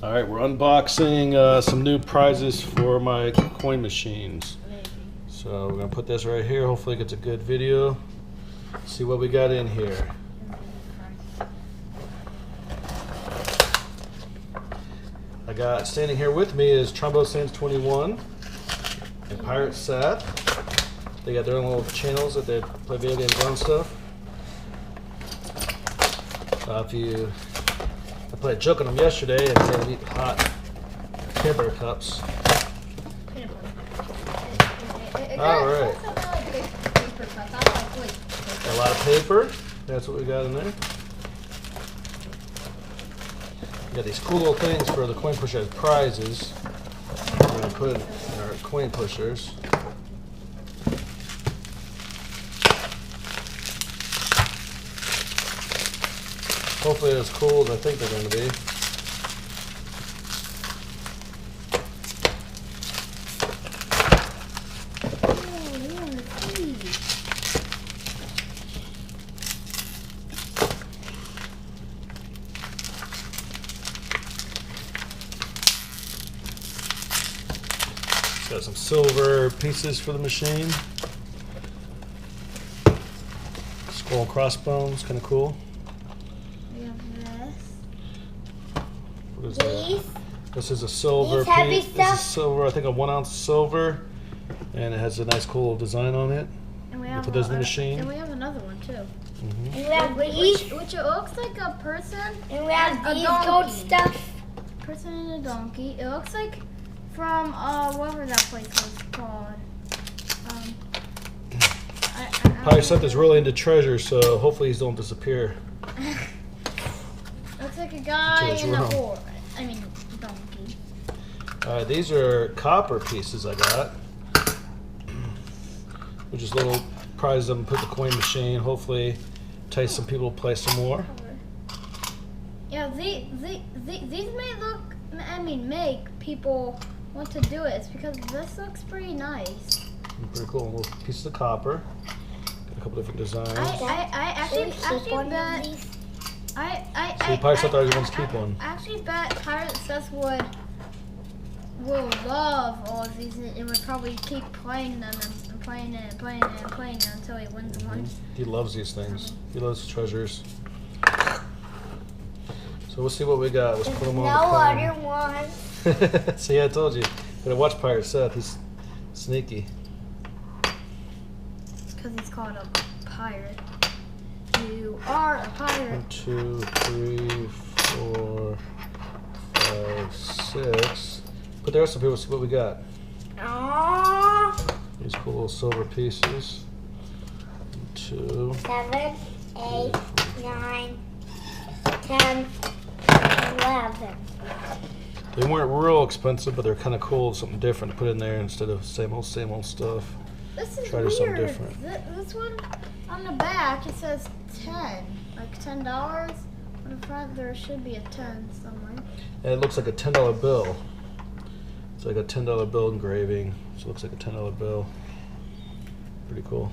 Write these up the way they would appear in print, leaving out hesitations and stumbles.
All right, we're unboxing some new prizes for my coin machines. So we're gonna put this right here. Hopefully it gets a good video. See what we got in here. I got standing here with me is Trumbo Sands 21 and Pirate Seth. They got their own little channels that they play video games on stuff. I played a joke on them yesterday and said eat hot peanut butter cups. All right. A lot of paper. That's what we got in there. We got these cool little things for the coin pushers prizes. We're gonna put in our coin pushers. Hopefully they're as cool as I think they're going to be. Got some silver pieces for the machine. Skull and crossbones, kind of cool. What is that? This is a silver piece. This is silver, I think a 1 ounce silver, and it has a nice cool design on it. And we have put those in the machine. And we have another one too. And we have these, which it looks like a person. And we have a these donkey. gold stuff. Person and a donkey. It looks like from whatever that place was called. Pirate Seth is really into treasure, so hopefully he don't disappear. Looks like a guy It's in a wrong. horse. I mean, donkey. Alright, these are copper pieces I got. Which is little prizes I'm put in the coin machine. Hopefully entice some people to play some more. Yeah, these may look, make people want to do it. It's because this looks pretty nice. Pretty cool. Little pieces of copper. Got a couple different designs. I actually bet. See, Pirate Seth already wants to keep one. I actually bet Pirate Seth will love all of these and would probably keep playing them and playing it and playing it and playing it until he wins one. He loves these things. He loves treasures. So we'll see what we got. Let's put them on the No coin. other one. See, I told you. Gotta watch Pirate Seth. He's sneaky. Because he's called a pirate. You are a pirate. 1, 2, 3, 4, 5, 6. Put the rest of people, see what we got. Aww. These cool little silver pieces. 2, 7, 8, 9, 10, 11. They weren't real expensive, but they're kind of cool. Something different to put in there instead of same old stuff. This is Try to weird. do something different. This one on the back it says 10, like $10. On the front there should be a 10 somewhere. And it looks like a $10 bill. It's like a $10 bill engraving. So it looks like a $10 bill. Pretty cool.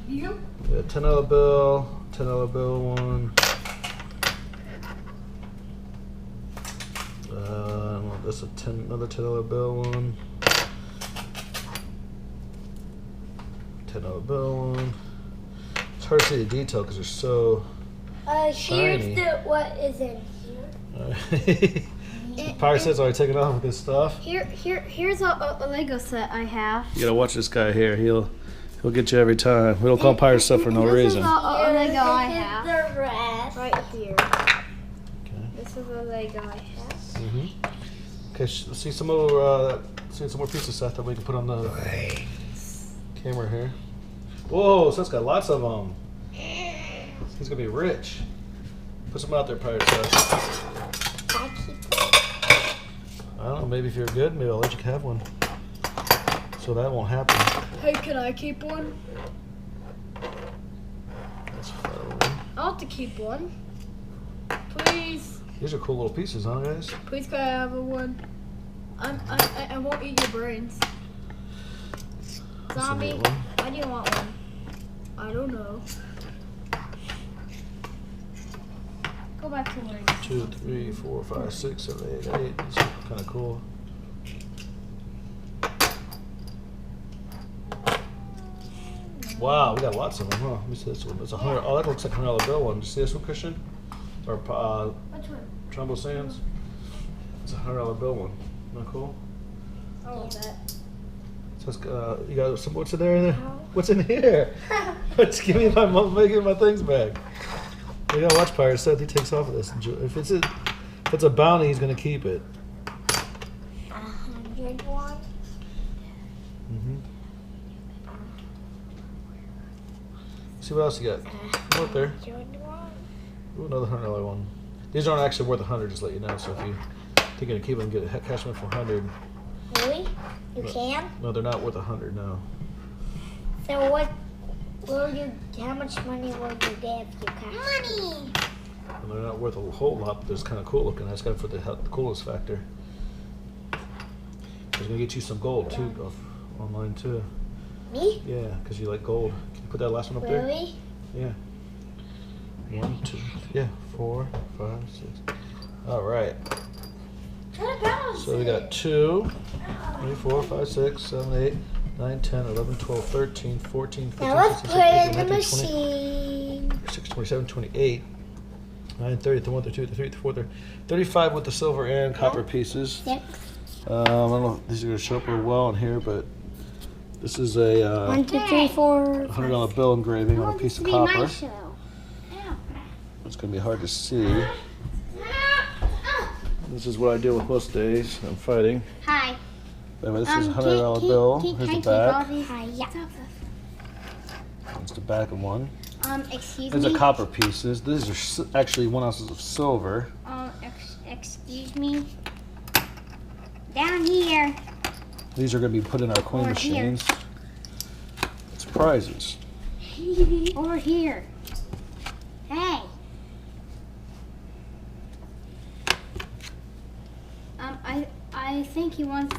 Yep. Yeah, $10 bill, $10 bill one. That's another $10 bill one. $10 bill one. It's hard to see the detail because they're so shiny. Here's what is in here. Pirate Seth's already taken off with this stuff. Here's a Lego set I have. You gotta watch this guy here. He'll get you every time. We don't call him Pirate Seth for no reason. This is a Lego I This is have. the rest. Right here. Okay. This is a Lego I have. Okay, let's see some more. See some more pieces, Seth, that we can put on the camera here. Whoa, Seth's got lots of them. He's gonna be rich. Put some out there, Pirate Seth. I keep it. I don't know. Maybe if you're good, maybe I'll let you have one. So that won't happen. Hey, can I keep one? That's fun. I want to keep one. Please. These are cool little pieces, huh, guys? Please can I have a one? I won't eat your brains. That's a Zombie, neat one. why do you want one? I don't know. Go back to where 2, 3, 4, 5, 6, 7, 8, 8. It's kind of cool. Wow, we got lots of them, huh? Let me see this one. It's a $100. Oh, that looks like $100 bill one. Did you see this one, Christian? Or Which one? Trumbull Sands? It's a $100 bill one. Isn't that cool? Oh, that. So it's, you got some. What's in there? What's in here? Give me my things back. We gotta watch Pirate Seth. He takes off of this. If it's a bounty, he's gonna keep it. 101. See what else you got? Come up there. 101. Ooh, another $100 one. These aren't actually worth 100. Just to let you know. So if you think you're gonna keep them, cash them for 100. Really? You No. can? No, they're not worth 100. No. So what will you, how much money will you get if you cash? Money! And they're not worth a whole lot, but they're just kind of cool looking. I just got it for the coolest factor. I was gonna get you some gold too, online too. Me? Yeah, because you like gold. Can you put that last one up there? Really? Yeah. 1, 2, yeah, 4, 5, 6. All right. So we got 2, 3, 4, 5, 6, 7, 8, 9, 10, 11, 12, 13, 14, 15, Now let's 16, put it 17, in the 18, 19, 20, machine. 26, 27, 28, 9, 30, 31, 32, 33, 34, 35 with the silver and copper pieces. Yep. I don't know if these are going to show up real well in here, but this is a 1, 2, 3, 4. $100 bill engraving on a piece of copper. It's going to be hard to see. This is what I deal with most days. I'm fighting. Hi. Anyway, this is a $100 bill. Here's the back. Hi, yeah. That's the back of one. Excuse These me. are copper pieces. These are actually 1 ounce of silver. Excuse me. Down here. These are going to be put in our coin Over here. machines. It's prizes. Over here. Hey. I think he wants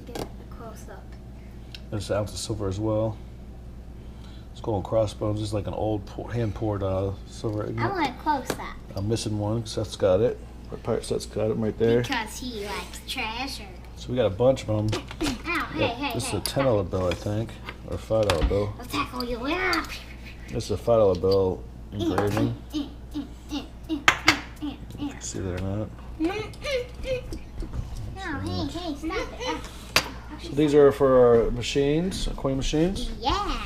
to get a close up. There's an ounce of silver as well. Skull and crossbones. This is like an old hand poured silver. I want to close up I'm missing one. Seth's got it. Our Pirate Seth's got it right there. because he likes treasure. So we got a bunch of them. Ow, hey, This is a $10 bill, I think, or a $5 bill. I'll tackle you up. This is a $5 bill engraving. See that or not? No, hey, stop it. So these are for our machines, our coin machines. Yeah.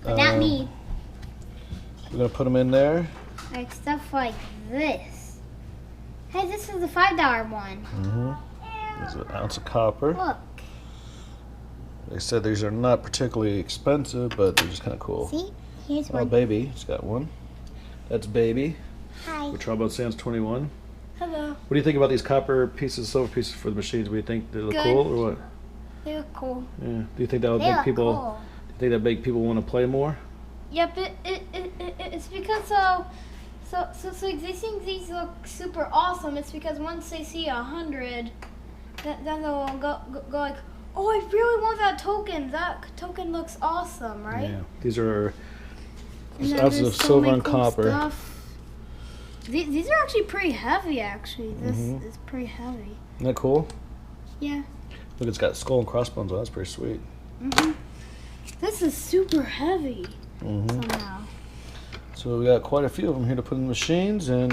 But not me. We're gonna put them in there. Like stuff like this. Hey, this is the $5 one. There's an ounce of copper. Look. They said these are not particularly expensive, but they're just kind of cool. See? Here's Oh, one. baby, he's got one. That's baby. Hi. With Trombone Sands 21. Hello. What do you think about these copper pieces, silver pieces for the machines? Do you think they look Good. cool or what? They look cool. Yeah. Do you think that would They make look people? cool. Do you think that make people want to play more? Yep, it's because so existing these look super awesome. It's because once they see 100, then they'll go like, oh, I really want that token. That token looks awesome, right? Yeah. These are And then ounces there's of so silver many and cool copper. stuff. These are actually pretty heavy. Actually, this Mhm. is pretty heavy. Isn't that cool? Yeah. Look, it's got skull and crossbones on. That's pretty sweet. This is super heavy somehow. So we got quite a few of them here to put in the machines, and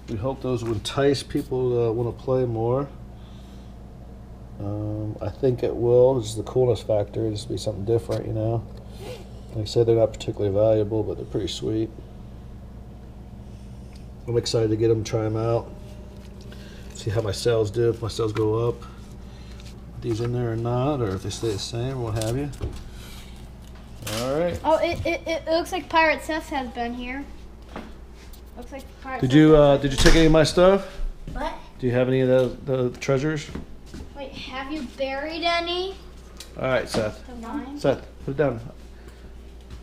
we hope those will entice people want to play more. I think it will. It's the coolness factor. It'll just be something different, you know. Like I said, they're not particularly valuable, but they're pretty sweet. I'm excited to get them, try them out, see how my sales do, if my sales go up, if these in there or not, or if they stay the same, or what have you. All right. Oh, it looks like Pirate Seth has been here. Looks like Pirate Did Seth you has did you take any of my stuff? What? Do you have any of the treasures? Wait, have you buried any All right, Seth. of mine? Seth, put it down.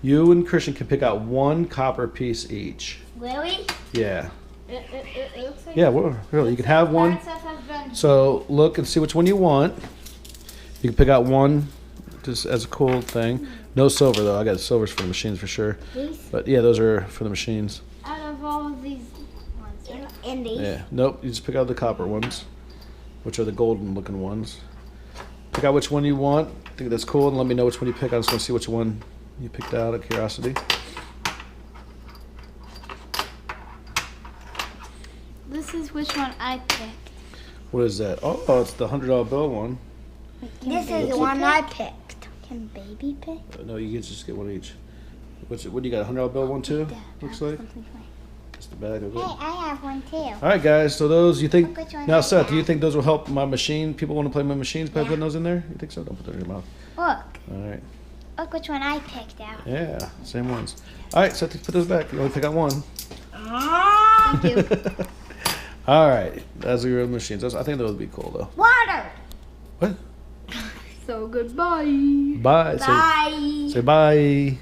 You and Christian can pick out one copper piece each. Really? Yeah. It looks like Yeah, well, really, you can have one. Pirate Seth has been. So look and see which one you want. You can pick out one just as a cool thing. No silver though. I got silvers for the machines for sure. These? But yeah, those are for the machines. Out of all of these ones. In these. Yeah. Nope. You just pick out the copper ones, which are the golden looking ones. Pick out which one you want. I think that's cool, and let me know which one you pick. I just want to see which one you picked out of curiosity. This is which one I picked. What is that? Oh, it's the $100 bill one. This is the one I picked. Can baby pick? No, you can just get one each. What do you got? $100 bill one too? Yeah, Looks like. something funny. That's the bag of it. Hey, I have one too. All right, guys. So those you think Look which one now, I Seth? got. Do you think those will help my machine? People want to play my machines by Yeah. putting those in there? You think so? Don't put those in your mouth. Look. All right. Look which one I picked out. Yeah, same ones. All right, Seth, put those back. You only pick out one. Ah, Thank you. All right, that's the real machines. I think those would be cool though. water. What? So goodbye. Bye. Bye. Say bye.